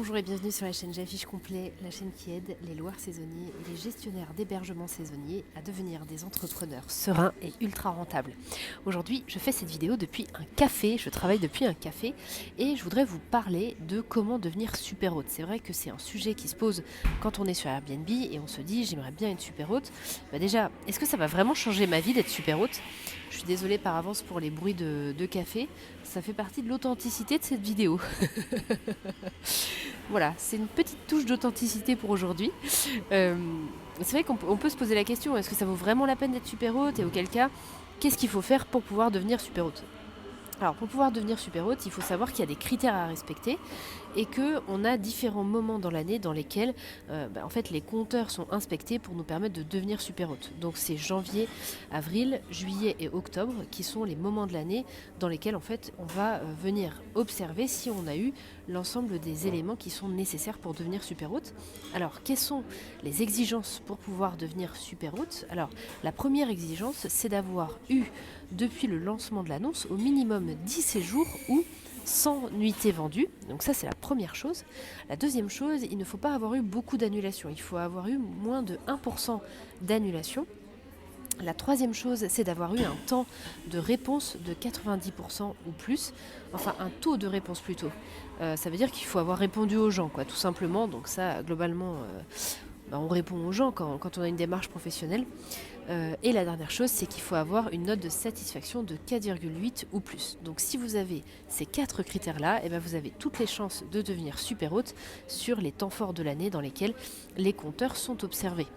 Bonjour et bienvenue sur la chaîne J'affiche complet, la chaîne qui aide les loueurs saisonniers et les gestionnaires d'hébergements saisonniers à devenir des entrepreneurs sereins et ultra rentables. Aujourd'hui, je fais cette vidéo depuis un café, je travaille depuis un café et je voudrais vous parler de comment devenir super hôte. C'est vrai que c'est un sujet qui se pose quand on est sur Airbnb et on se dit j'aimerais bien être super hôte. Déjà, est-ce que ça va vraiment changer ma vie d'être super hôte ? Je suis désolée par avance pour les bruits de café, ça fait partie de l'authenticité de cette vidéo. Voilà, c'est une petite touche d'authenticité pour aujourd'hui. C'est vrai qu'on peut se poser la question, est-ce que ça vaut vraiment la peine d'être super hôte ? Et auquel cas, qu'est-ce qu'il faut faire pour pouvoir devenir super hôte ? Alors pour pouvoir devenir super hôte, il faut savoir qu'il y a des critères à respecter et qu'on a différents moments dans l'année dans lesquels en fait, les compteurs sont inspectés pour nous permettre de devenir super hôte. Donc c'est janvier, avril, juillet et octobre qui sont les moments de l'année dans lesquels en fait, on va venir observer si on a eu l'ensemble des éléments qui sont nécessaires pour devenir super hôte. Alors quelles sont les exigences pour pouvoir devenir super hôte ? Alors la première exigence, c'est d'avoir eu depuis le lancement de l'annonce au minimum 10 séjours ou 100 nuitées vendues. Donc ça, c'est la première chose. La deuxième chose, il ne faut pas avoir eu beaucoup d'annulations. Il faut avoir eu moins de 1% d'annulations. La troisième chose, c'est d'avoir eu un temps de réponse de 90% ou plus, enfin un taux de réponse plutôt. Ça veut dire qu'il faut avoir répondu aux gens, quoi, tout simplement. Donc ça, globalement, on répond aux gens quand on a une démarche professionnelle. Et la dernière chose, c'est qu'il faut avoir une note de satisfaction de 4,8 ou plus. Donc si vous avez ces 4 critères-là, vous avez toutes les chances de devenir super hôte sur les temps forts de l'année dans lesquels les compteurs sont observés.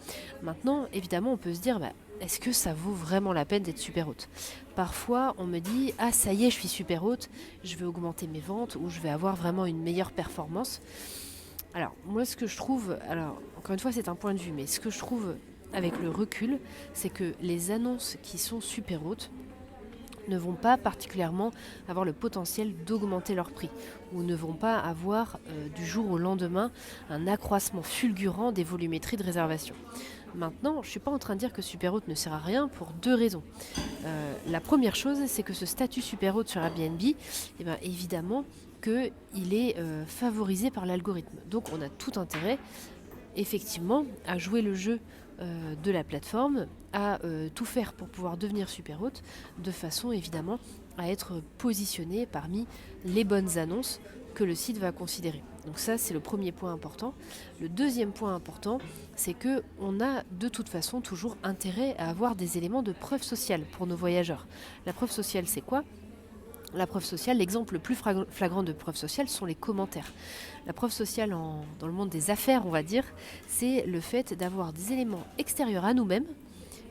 Maintenant, évidemment, on peut se dire, est-ce que ça vaut vraiment la peine d'être super hôte ? Parfois, on me dit, ah ça y est, je suis super hôte, je vais augmenter mes ventes ou je vais avoir vraiment une meilleure performance. Alors, moi, ce que je trouve, alors encore une fois, c'est un point de vue, mais ce que je trouve avec le recul, c'est que les annonces qui sont super hautes ne vont pas particulièrement avoir le potentiel d'augmenter leur prix ou ne vont pas avoir du jour au lendemain un accroissement fulgurant des volumétries de réservation. Maintenant, je ne suis pas en train de dire que super haute ne sert à rien pour 2 raisons. La première chose, c'est que ce statut super haute sur Airbnb, évidemment qu'il est favorisé par l'algorithme. Donc on a tout intérêt effectivement à jouer le jeu de la plateforme, à tout faire pour pouvoir devenir super hôte, de façon évidemment à être positionné parmi les bonnes annonces que le site va considérer. Donc ça, c'est le premier point important. Le deuxième point important, c'est qu'on a de toute façon toujours intérêt à avoir des éléments de preuve sociale pour nos voyageurs. La preuve sociale, c'est quoi ? La preuve sociale, l'exemple le plus flagrant de preuve sociale sont les commentaires. La preuve sociale dans le monde des affaires, on va dire, c'est le fait d'avoir des éléments extérieurs à nous-mêmes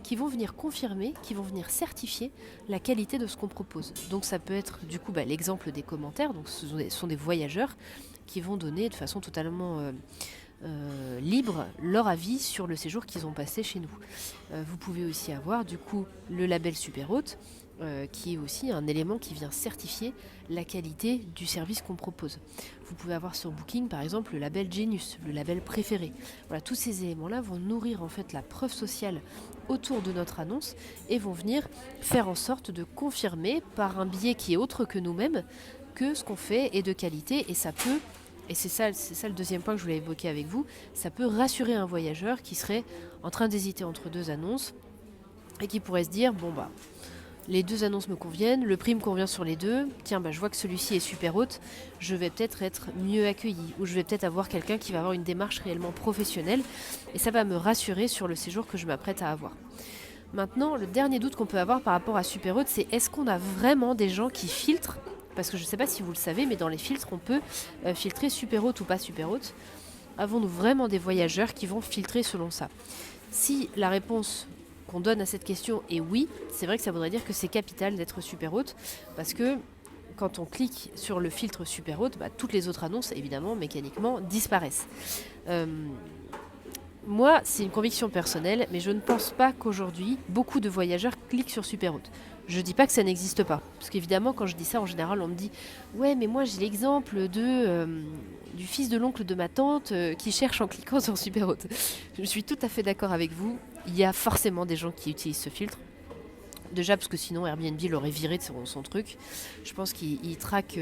qui vont venir confirmer, qui vont venir certifier la qualité de ce qu'on propose. Donc ça peut être du coup l'exemple des commentaires, donc ce sont des voyageurs qui vont donner de façon totalement libre leur avis sur le séjour qu'ils ont passé chez nous. Vous pouvez aussi avoir du coup le label Super Hôte, qui est aussi un élément qui vient certifier la qualité du service qu'on propose. Vous pouvez avoir sur Booking par exemple le label Genius, le label préféré. Voilà, tous ces éléments-là vont nourrir en fait la preuve sociale autour de notre annonce et vont venir faire en sorte de confirmer par un biais qui est autre que nous-mêmes que ce qu'on fait est de qualité, et ça peut, et c'est ça le deuxième point que je voulais évoquer avec vous, ça peut rassurer un voyageur qui serait en train d'hésiter entre 2 annonces et qui pourrait se dire les 2 annonces me conviennent, le prix me convient sur les 2, tiens je vois que celui-ci est super hôte, je vais peut-être être mieux accueilli, ou je vais peut-être avoir quelqu'un qui va avoir une démarche réellement professionnelle, et ça va me rassurer sur le séjour que je m'apprête à avoir. Maintenant, le dernier doute qu'on peut avoir par rapport à super hôte, c'est est-ce qu'on a vraiment des gens qui filtrent ? Parce que je ne sais pas si vous le savez, mais dans les filtres, on peut filtrer super hôte ou pas super hôte. Avons-nous vraiment des voyageurs qui vont filtrer selon ça ? Si la réponse qu'on donne à cette question est oui, c'est vrai que ça voudrait dire que c'est capital d'être super hôte, parce que quand on clique sur le filtre super hôte, toutes les autres annonces, évidemment, mécaniquement, disparaissent. Moi, c'est une conviction personnelle, mais je ne pense pas qu'aujourd'hui, beaucoup de voyageurs cliquent sur super hôte. Je ne dis pas que ça n'existe pas, parce qu'évidemment, quand je dis ça, en général, on me dit « Ouais, mais moi, j'ai l'exemple du fils de l'oncle de ma tante qui cherche en cliquant sur super hôte. » Je suis tout à fait d'accord avec vous, il y a forcément des gens qui utilisent ce filtre. Déjà parce que sinon Airbnb l'aurait viré de son truc. Je pense qu'il traque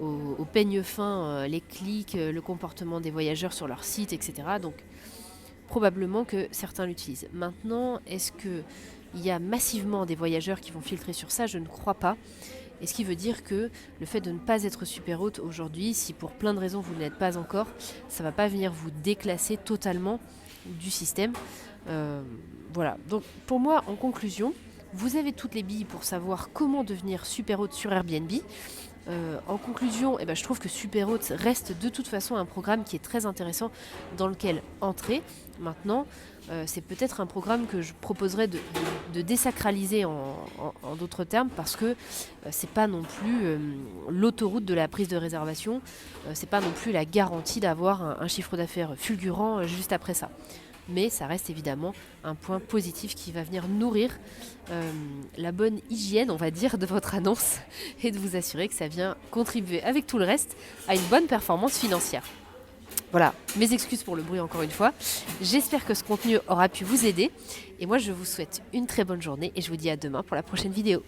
au peigne fin les clics, le comportement des voyageurs sur leur site, etc. Donc probablement que certains l'utilisent. Maintenant, est-ce qu'il y a massivement des voyageurs qui vont filtrer sur ça? Je ne crois pas. Et ce qui veut dire que le fait de ne pas être super hôte aujourd'hui, si pour plein de raisons vous ne l'êtes pas encore, ça ne va pas venir vous déclasser totalement du système. Voilà. Donc pour moi, en conclusion, vous avez toutes les billes pour savoir comment devenir super hôte sur Airbnb. En conclusion, je trouve que Superhôte reste de toute façon un programme qui est très intéressant dans lequel entrer. Maintenant, c'est peut-être un programme que je proposerais de désacraliser en d'autres termes, parce que c'est pas non plus l'autoroute de la prise de réservation, c'est pas non plus la garantie d'avoir un chiffre d'affaires fulgurant juste après ça. Mais ça reste évidemment un point positif qui va venir nourrir la bonne hygiène, on va dire, de votre annonce, et de vous assurer que ça vient contribuer avec tout le reste à une bonne performance financière. Voilà, mes excuses pour le bruit encore une fois. J'espère que ce contenu aura pu vous aider. Et moi, je vous souhaite une très bonne journée et je vous dis à demain pour la prochaine vidéo.